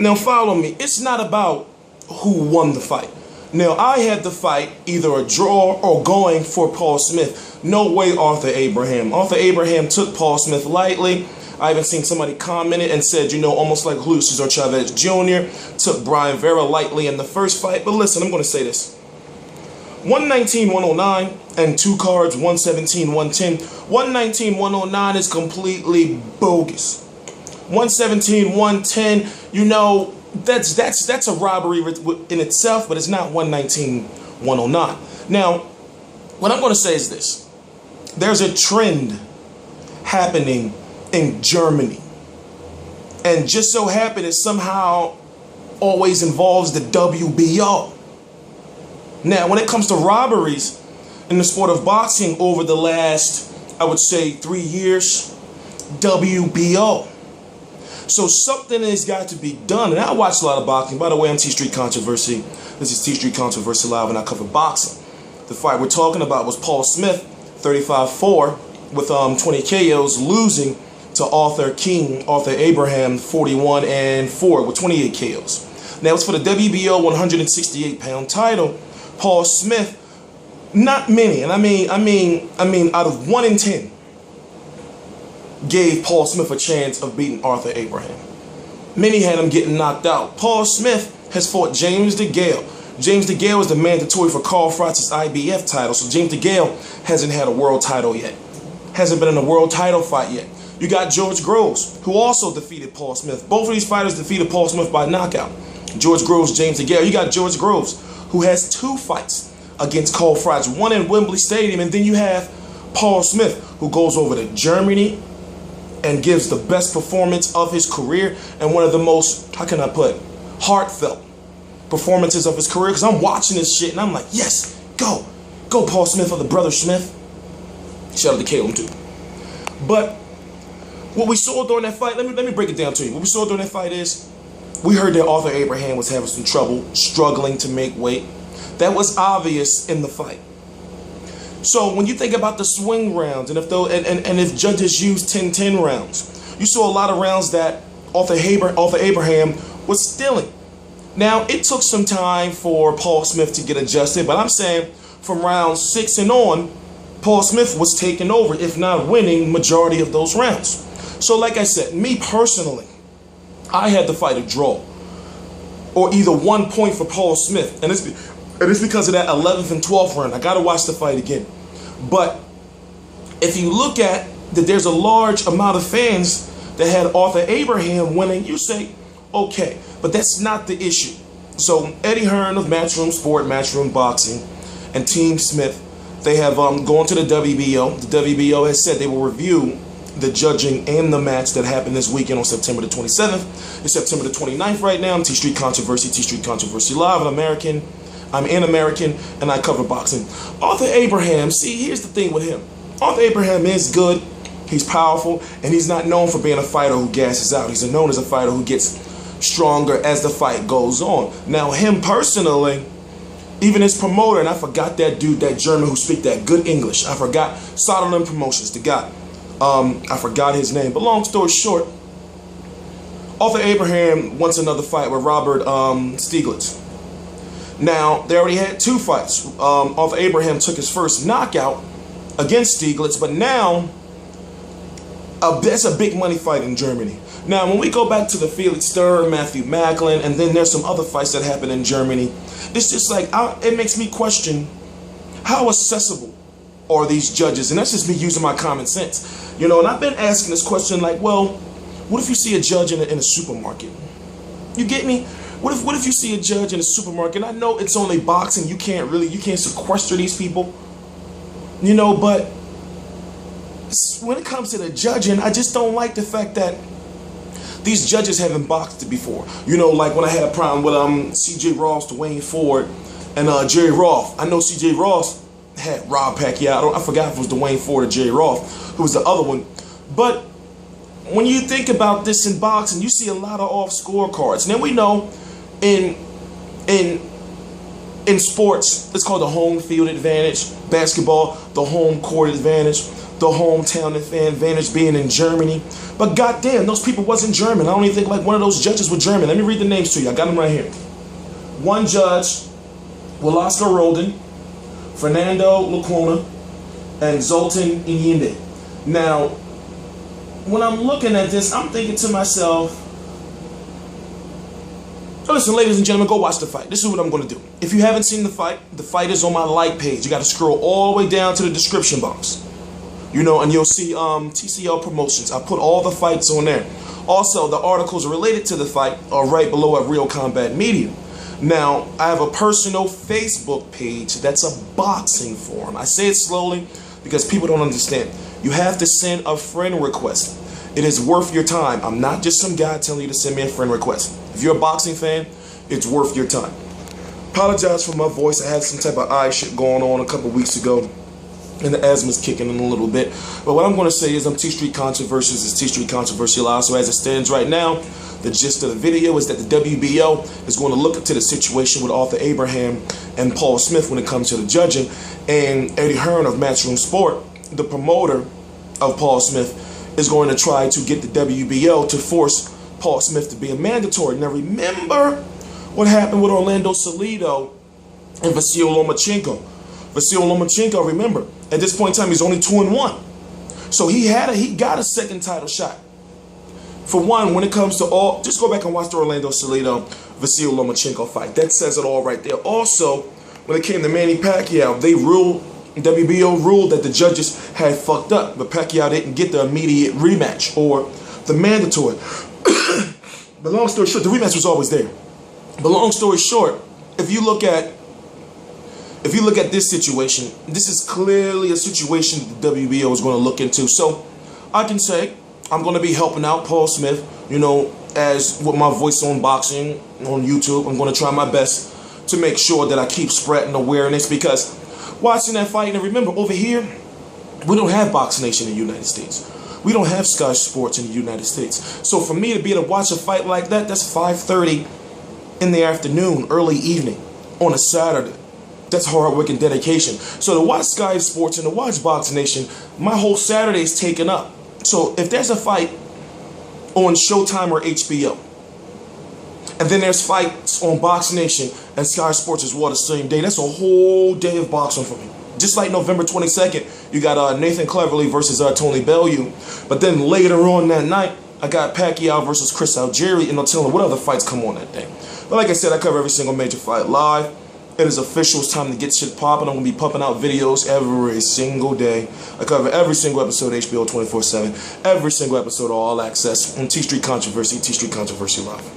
Now follow me. It's not about who won the fight. Now, I had the fight either a draw or going for Paul Smith. No way Arthur Abraham. Arthur Abraham took Paul Smith lightly. I even seen somebody comment and said, almost like Julio Cesar Chavez Jr. took Brian Vera lightly in the first fight. But listen, I'm going to say this. 119-109 and two cards, 117-110. 119-109 is completely bogus. 117-110, that's a robbery in itself, but it's not 119-109. Now, what I'm going to say is this. There's a trend happening in Germany. And just so happened it somehow always involves the WBO. Now, when it comes to robberies in the sport of boxing over the last, I would say, 3 years, WBO. So something has got to be done. And I watch a lot of boxing. By the way, I'm T Street Controversy. This is T Street Controversy Live, and I cover boxing. The fight we're talking about was Paul Smith, 35-4, with 20 KOs, losing to Arthur Abraham, 41-4, with 28 KOs. Now, it's for the WBO 168-pound title. Paul Smith, not many, and I mean, out of 1 in 10, gave Paul Smith a chance of beating Arthur Abraham. Many had him getting knocked out. Paul Smith has fought James DeGale. James DeGale is the mandatory for Carl Frotz's IBF title, so James DeGale hasn't had a world title yet. Hasn't been in a world title fight yet. You got George Groves, who also defeated Paul Smith. Both of these fighters defeated Paul Smith by knockout. George Groves, James DeGale. You got George Groves, who has 2 fights against Carl Froch, one in Wembley Stadium, and then you have Paul Smith, who goes over to Germany and gives the best performance of his career and one of the most, heartfelt performances of his career. Because I'm watching this shit and I'm like, yes, go Paul Smith, or the brother Smith. Shout out to Caleb too. But what we saw during that fight, let me break it down to you. What we saw during that fight is, we heard that Arthur Abraham was having some trouble, struggling to make weight. That was obvious in the fight. So when you think about the swing rounds, and if judges use 10-10 rounds, you saw a lot of rounds that Arthur Abraham was stealing. Now, it took some time for Paul Smith to get adjusted, but I'm saying from round 6 and on, Paul Smith was taking over, if not winning, majority of those rounds. So like I said, me personally, I had to fight a draw, or either 1 point for Paul Smith, and it's because of that 11th and 12th round. I got to watch the fight again. But if you look at that, there's a large amount of fans that had Arthur Abraham winning. You say, okay, but that's not the issue. So Eddie Hearn of Matchroom Sport, Matchroom Boxing, and Team Smith, they have gone to the WBO. The WBO has said they will review the judging and the match that happened this weekend on September the 27th. It's September the 29th right now. I'm T Street Controversy Live, I'm an American, and I cover boxing. Arthur Abraham, see, here's the thing with him. Arthur Abraham is good, he's powerful, and he's not known for being a fighter who gasses out. He's known as a fighter who gets stronger as the fight goes on. Now, him personally, even his promoter, and I forgot that dude, that German who speak that good English. I forgot, Soderlund Promotions, the guy. I forgot his name, but long story short, Arthur Abraham wants another fight with Robert Stieglitz. Now, they already had 2 fights. Arthur Abraham took his first knockout against Stieglitz, but now that's a big money fight in Germany. Now, when we go back to the Felix Sturm, Matthew Macklin, and then there's some other fights that happen in Germany, it's just like, it makes me question how accessible are these judges, and that's just me using my common sense. And I've been asking this question like, well, what if you see a judge in a supermarket? You get me? What if you see a judge in a supermarket? I know it's only boxing, you can't sequester these people, but when it comes to the judging, I just don't like the fact that these judges haven't boxed before. Like when I had a problem with C.J. Ross, Dwayne Ford, and Jerry Roth. I know C.J. Ross had Rob Pacquiao. I forgot if it was Dwayne Ford or Jerry Roth, who was the other one. But when you think about this in boxing, you see a lot of off scorecards. Now we know in sports, it's called the home field advantage. Basketball, the home court advantage. the hometown and fan advantage being in Germany. But goddamn, those people wasn't German. I don't even think like one of those judges was German. Let me read the names to you. I got them right here. One judge, Waleska Roldan, Fernando Laquna, and Zoltan Enyedi. Now, when I'm looking at this, I'm thinking to myself, so listen, ladies and gentlemen, go watch the fight. This is what I'm going to do. If you haven't seen the fight is on my like page. You got to scroll all the way down to the description box. You know, and you'll see TCL Promotions. I put all the fights on there. Also, the articles related to the fight are right below at Real Combat Media. Now, I have a personal Facebook page that's a boxing forum. I say it slowly because people don't understand. You have to send a friend request. It is worth your time. I'm not just some guy telling you to send me a friend request. If you're a boxing fan, it's worth your time. Apologize for my voice. I had some type of eye shit going on a couple weeks ago, and the asthma's kicking in a little bit. But what I'm going to say is T-Street Controversies is T-Street Controversial. So as it stands right now, the gist of the video is that the WBO is going to look into the situation with Arthur Abraham and Paul Smith when it comes to the judging. And Eddie Hearn of Matchroom Sport, the promoter of Paul Smith, is going to try to get the WBO to force Paul Smith to be a mandatory. Now remember what happened with Orlando Salido and Vasyl Lomachenko. Vasyl Lomachenko, remember, at this point in time, he's only 2-1. So he got a second title shot. For one, when it comes to all, just go back and watch the Orlando Salido Vasyl Lomachenko fight. That says it all right there. Also, when it came to Manny Pacquiao, WBO ruled that the judges had fucked up, but Pacquiao didn't get the immediate rematch or the mandatory. But long story short, the rematch was always there. But long story short, if you look at this situation, this is clearly a situation the WBO is going to look into. So I can say I'm going to be helping out Paul Smith, you know, as with my voice on boxing on YouTube. I'm going to try my best to make sure that I keep spreading awareness, because watching that fight, and remember, over here, we don't have Box Nation in the United States. We don't have Sky Sports in the United States. So for me to be able to watch a fight like that, that's 5:30 in the afternoon, early evening, on a Saturday. That's hard work and dedication. So to watch Sky Sports and to watch Box Nation, my whole Saturday is taken up. So if there's a fight on Showtime or HBO, and then there's fights on Box Nation and Sky Sports as well the same day, that's a whole day of boxing for me. Just like November 22nd, you got Nathan Cleverly versus Tony Bellew. But then later on that night, I got Pacquiao versus Chris Algieri, and I'll tell them what other fights come on that day. But like I said, I cover every single major fight live. It is official. It's time to get shit popping. I'm going to be pumping out videos every single day. I cover every single episode of HBO 24/7. Every single episode of All Access on T-Street Controversy, T-Street Controversy Live.